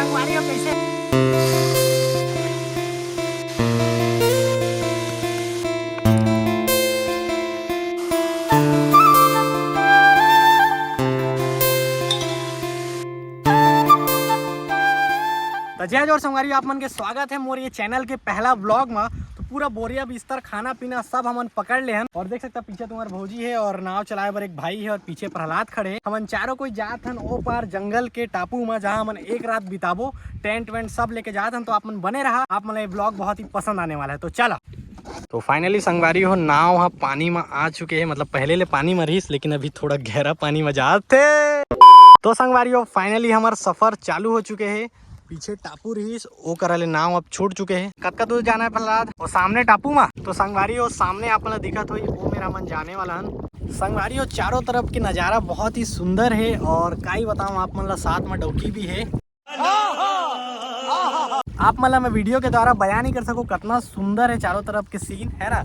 संगवारी हो कैसे। तो जय जोर संगवारी, आप मन के स्वागत है मोर ये चैनल के पहला ब्लॉग में। तो पूरा बोरिया बिस्तर खाना पीना सब हमन पकड़ ले हन और देख सकता पीछे तुम्हारे भौजी है और नाव चलाए बर एक भाई है और पीछे प्रहलाद खड़े हैं। हमन चारों कोई जात हन ओ पार जंगल के टापू में, जहाँ हमन एक रात बिताबो। टेंट वेंट सब लेके जात हन, तो आप मन बने रहा। आप मन ये ब्लॉग बहुत ही पसंद आने वाला है, तो चला। तो फाइनली संगवारी हो नाव वहाँ पानी में आ चुके हैं, मतलब पहले ले पानी में रहीस लेकिन अभी थोड़ा गहरा पानी में जाते। तो संगवारी हो फाइनली हमारा सफर चालू हो चुके हैं। पीछे टापू रहीस ओ करले नाव अब छूट चुके हैं। कतका दूर जाना है प्रहलाद? और सामने टापू में। तो संगवारी हो सामने आप दिखत हुई वो मेरा मन जाने वाला हन। संगवारी हो चारों तरफ की नज़ारा बहुत ही सुंदर है और काई बताऊं आप मन ला साथ में डौकी भी है। आप मतलब मैं वीडियो के द्वारा बयान नहीं कर सकूं कितना सुंदर है चारों तरफ के सीन है ना।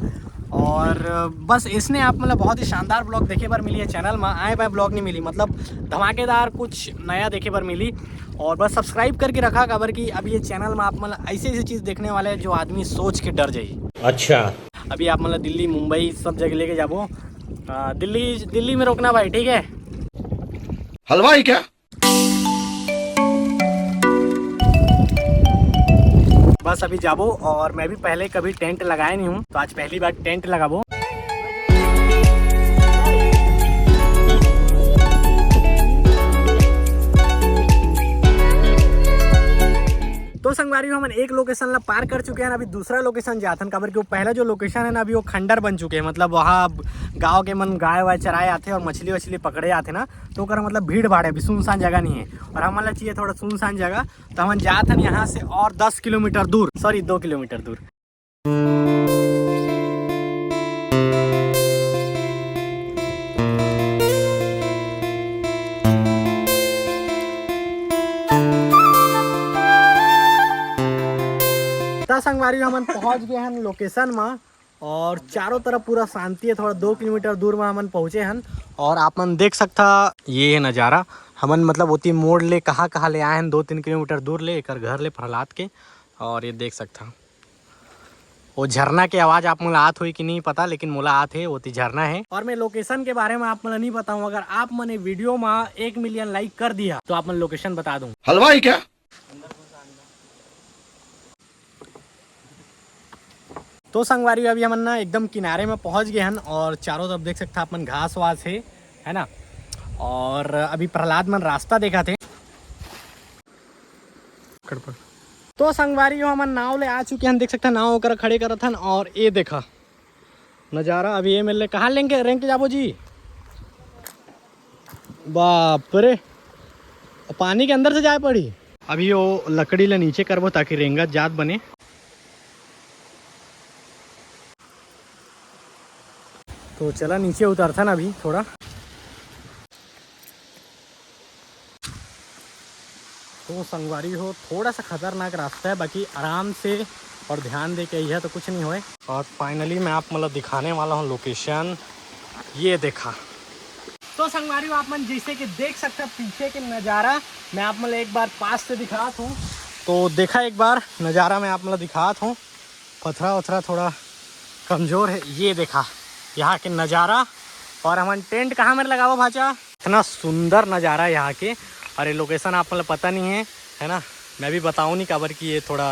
और बस इसने आप मतलब बहुत ही शानदार ब्लॉग देखे पर मिली है चैनल में। आए बाय ब्लॉग नहीं मिली, मतलब धमाकेदार कुछ नया देखे पर मिली। और बस सब्सक्राइब करके रखा खबर कि अब ये चैनल में आप मतलब ऐसी ऐसी चीज़ देखने वाले हैं जो आदमी सोच के डर जाइए। अच्छा अभी आप मतलब दिल्ली मुंबई सब जगह लेके जाबो। दिल्ली में रोकना भाई, ठीक है? हलवाई क्या? बस अभी जाबो और मैं भी पहले कभी टेंट लगाया नहीं हूँ, तो आज पहली बार टेंट लगाबो। तो संगवारी हम एक लोकेशन ला पार कर चुके हैं, अभी दूसरा लोकेशन जाते हैं। काबर कि वो पहला जो लोकेशन है ना अभी वो खंडर बन चुके हैं, मतलब वहाँ गांव के मन गाय वाय चराए आते और मछली वछली पकड़े आते ना, तो कर मतलब भीड़ भाड़ है, अभी सुनसान जगह नहीं है और हमारा चाहिए थोड़ा सुनसान जगह। तो हम जाते हैं यहाँ से और 10 किलोमीटर दूर, सॉरी 2 किलोमीटर दूर। संगवारी हमन पहुंच गए हैं लोकेशन में और चारों तरफ पूरा शांति है। थोड़ा 2 किलोमीटर दूर में हमन पहुंचे हैं और आप मन देख सकता ये है नज़ारा। हमन मतलब होती मोड़ ले कहाँ ले आए हैं 2-3 किलोमीटर दूर ले एक घर ले प्रहलाद के। और ये देख सकता वो झरना की आवाज़ आप मन आत हुई कि नहीं पता, लेकिन मोला आत है वो झरना है। और मैं लोकेशन के बारे में आप मन नहीं बताऊँ, अगर आप मैंने वीडियो में 1 मिलियन लाइक कर दिया तो आप मन लोकेशन बता दूँ। हलवाई क्या? तो संगवारी अभी हमन ना एकदम किनारे में पहुंच गए हैं और चारों तरफ देख सकता अपन घास वास है ना। और अभी प्रहलाद मन रास्ता देखा थे। तो संगवारी हमन नाव ले आ चुके हैं, देख सकते हैं नाव कर खड़े करत हन और ये देखा नज़ारा। अभी ये मिल कहाँ लेंगे रेंग जाबो जी? बाप रे, पानी के अंदर से जाए पड़ी। अभी वो लकड़ी ले नीचे करबो ताकि रेंगत जात बने। तो चला नीचे उतरता ना अभी थोड़ा। तो संगवारी हो थोड़ा सा खतरनाक रास्ता है, बाकी आराम से और ध्यान दे के यह तो कुछ नहीं होए। और फाइनली मैं आप मतलब दिखाने वाला हूँ लोकेशन, ये देखा। तो संगवारी हो आप मन जैसे कि देख सकते हैं पीछे के नज़ारा, मैं आप मतलब एक बार पास से दिखाता हूँ। तो देखा एक बार नज़ारा मैं आप मतलब दिखाता हूँ। पथरा वथरा थोड़ा कमज़ोर है, ये देखा यहाँ के नज़ारा। और हम टेंट कहाँ में लगाओ भाचा? इतना सुंदर नज़ारा यहाँ के। और ये लोकेशन आप मतलब पता नहीं है ना, मैं भी बताऊँ नहीं काबर कि ये थोड़ा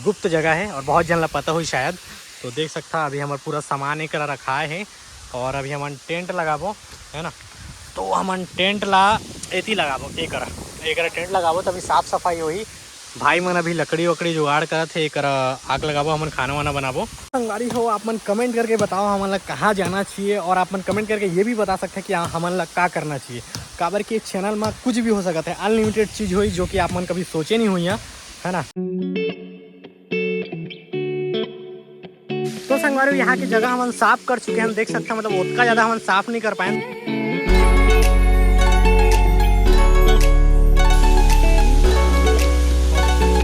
गुप्त जगह है और बहुत जन ला पता हुई शायद। तो देख सकता अभी हमारा पूरा सामान एक रखा है और अभी हम टेंट लगाबो है ना। तो हम टेंट ला एती लगाबो एक टेंट लगाबो तभी साफ सफाई होई। भाई मन अभी लकड़ी वकड़ी जुगाड़ करत है, एक आग लगाबो, हमन खाना वाना बनाबो। संगवारी हो आप मन कमेंट करके बताओ हमन ला कहाँ जाना चाहिए और आप मन कमेंट करके ये भी बता सकते हैं कि हमन ला क्या करना चाहिए। काबर कि चैनल में कुछ भी हो सकता है, अनलिमिटेड चीज़ हुई जो कि आप मन कभी सोचे नहीं हुई है ना। तो संगवारी यहाँ की जगह हम साफ कर चुके हैं, देख सकते हैं मतलब उतना ज़्यादा हम साफ नहीं कर पाए।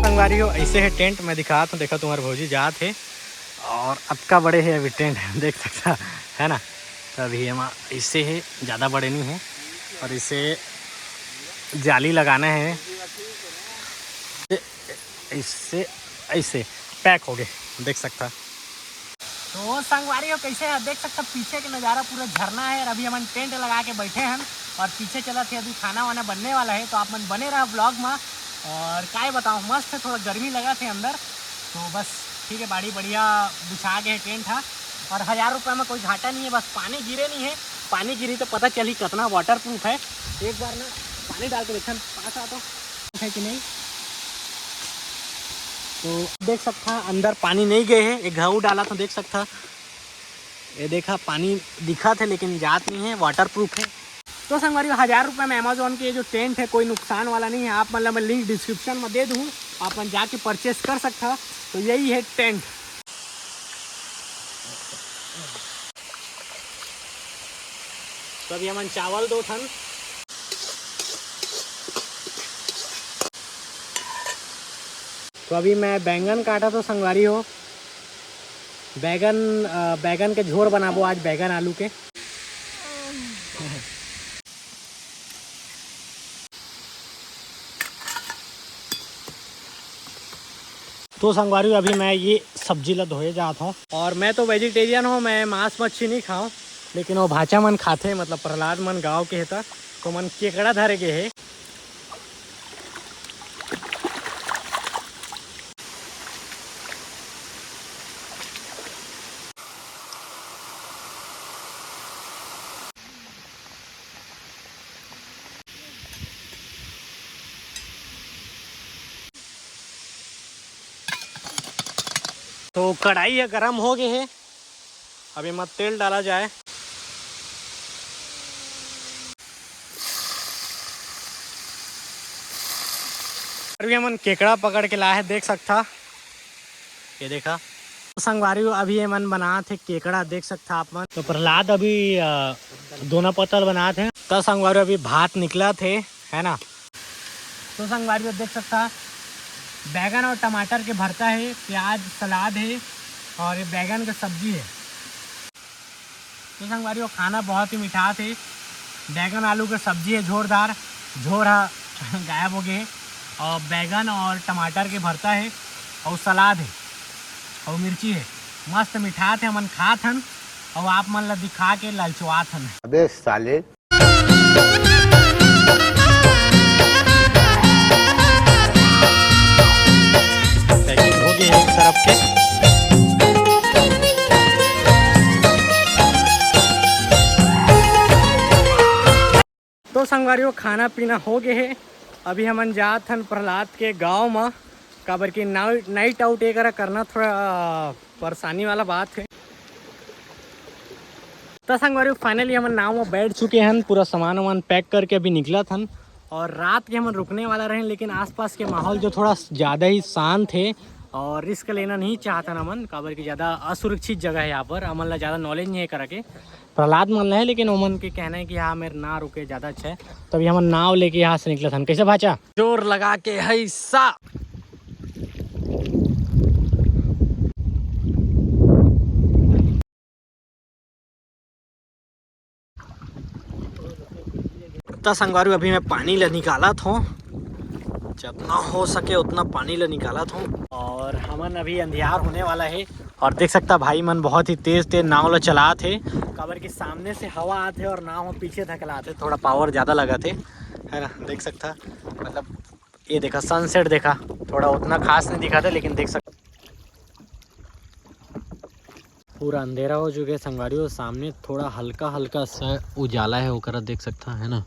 संगवारी हो ऐसे है टेंट, मैं दिखाता हूँ। देखा तुम्हारे भौजी जात है और अतका बड़े है अभी टेंट देख सकता है ना। तो अभी हम ऐसे है, ज़्यादा बड़े नहीं है और इसे जाली लगाना है ऐसे ऐसे पैक हो गए, देख सकता। तो संगवारी हो कैसे है, देख सकता पीछे के नज़ारा पूरा झरना है। और अभी हम टेंट लगा के बैठे हैं और पीछे चला थे, अभी खाना वाना बनने वाला है। तो आप मन बने रहा ब्लॉग में। और क्या बताऊँ, मस्त है, थोड़ा गर्मी लगा थे अंदर, तो बस ठीक है, बाड़ी बढ़िया बिछा के टेंट है। और 1000 रुपये में कोई घाटा नहीं है, बस पानी गिरे नहीं है। पानी गिरी तो पता चली कितना वाटर प्रूफ है। एक बार ना पानी डाल के देखा पास आ तो है कि नहीं। तो देख सकता अंदर पानी नहीं गए है, एक घाव डाला था, देख सकता ये देखा पानी दिखा थे लेकिन जात नहीं है, वाटर प्रूफ है। तो संगवारी 1000 रुपये में अमेजोन के जो टेंट है कोई नुकसान वाला नहीं है। आप मतलब मैं लिंक डिस्क्रिप्शन में दे दूँ, आप जाके परचेस कर सकता। तो यही है टेंट। तो अभी हम चावल 2 टन, तो अभी मैं बैंगन काटा तो संगवारी हो, बैगन के झोर बनाबो आज, बैगन आलू के। तो संगवारी अभी मैं ये सब्जी ला धोए जाता हूँ। और मैं तो वेजिटेरियन हूँ, मैं मांस मच्छी नहीं खाऊँ, लेकिन वो भाचा मन खाते, मतलब प्रहलाद मन गाँव के है तो मन केकड़ा धरे के है। तो कढ़ाई है गरम हो गई है, अभी मत तेल डाला जाए। अभी हम केकड़ा पकड़ के लाए है, देख सकता ये देखा। तो संगवारी अभी ये मन बना थे केकड़ा, देख सकता आप मन। तो प्रहलाद अभी दोना पतल बना थे, तो संगवारी अभी भात निकला थे, है ना। तो संगवारी देख सकता बैगन और टमाटर के भरता है, प्याज सलाद है और ये बैगन का सब्जी है। तो संगवारी खाना बहुत ही मीठा थे, बैगन आलू का सब्जी है, जोरदार झोरा गायब हो गए। और बैगन और टमाटर के भरता है और सलाद है और मिर्ची है, मस्त मीठा थे, मन खात हन और आप मन ला दिखा के ललचवात हन। अबे साले। पैकिंग हो गई एक तरफ के। तो संगवारियों खाना पीना हो गए है, अभी हम जात हन प्रहलाद के गांव में, काबर की नाइट आउट एक करना थोड़ा परेशानी वाला बात है। तो संगवारियों फाइनली हम नाव में बैठ चुके हैं, पूरा सामान वामान पैक करके अभी निकला था। और रात के हम रुकने वाला रहे, लेकिन आसपास के माहौल जो थोड़ा ज़्यादा ही शांत है और रिस्क लेना नहीं चाहता ना मन, काबर की ज़्यादा असुरक्षित जगह है यहाँ पर। अमन ला ज़्यादा नॉलेज नहीं है करा के, प्रहलाद मन है, लेकिन ओमन के कहना है कि हाँ मेरे ना रुके ज़्यादा अच्छा है। तभी हम नाव लेके यहाँ से निकला था। कैसे भाचा जोर लगा के है सा। तो संगवारी अभी मैं पानी ले निकाला था, जितना हो सके उतना पानी ले निकाला था। और हमन अभी अंधियार होने वाला है और देख सकता भाई मन बहुत ही तेज नाव ला चला थे, काबर के सामने से हवा आते और नाव पीछे धकलाते, थोड़ा पावर ज़्यादा लगा थे, है ना। देख सकता मतलब ये देखा सनसेट देखा, थोड़ा उतना खास नहीं दिखा था, लेकिन देख सकता पूरा अंधेरा हो चुके संगवारियों। सामने थोड़ा हल्का हल्का सा उजाला है, वो देख सकता है ना।